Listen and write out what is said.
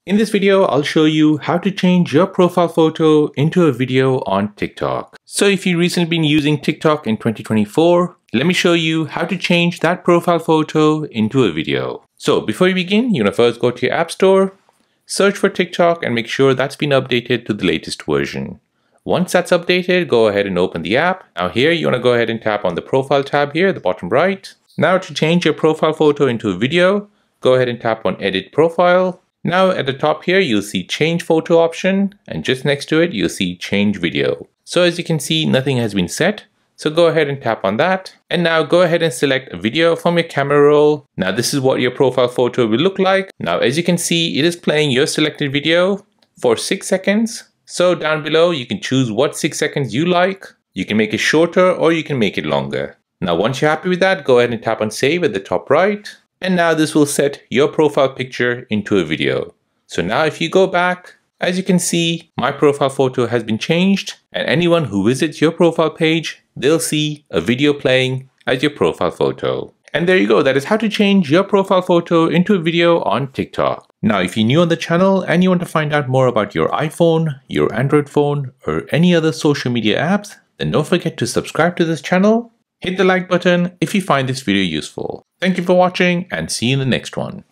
In this video, I'll show you how to change your profile photo into a video on TikTok. So if you've recently been using TikTok in 2024, let me show you how to change that profile photo into a video. So before you begin, you're gonna first go to your App Store, search for TikTok and make sure that's been updated to the latest version. Once that's updated, go ahead and open the app. Now here, you wanna go ahead and tap on the profile tab here, the bottom right. Now to change your profile photo into a video, go ahead and tap on Edit Profile. Now at the top here, you'll see Change Photo option, and just next to it, you'll see Change Video. So as you can see, nothing has been set. So go ahead and tap on that. And now go ahead and select a video from your camera roll. Now this is what your profile photo will look like. Now as you can see, it is playing your selected video for 6 seconds. So down below, you can choose what 6 seconds you like. You can make it shorter or you can make it longer. Now once you're happy with that, go ahead and tap on Save at the top right. And now this will set your profile picture into a video. So now if you go back, as you can see, my profile photo has been changed, and anyone who visits your profile page, they'll see a video playing as your profile photo. And there you go, that is how to change your profile photo into a video on TikTok. Now if you're new on the channel and you want to find out more about your iPhone, your Android phone, or any other social media apps, then don't forget to subscribe to this channel. Hit the like button if you find this video useful. Thank you for watching and see you in the next one.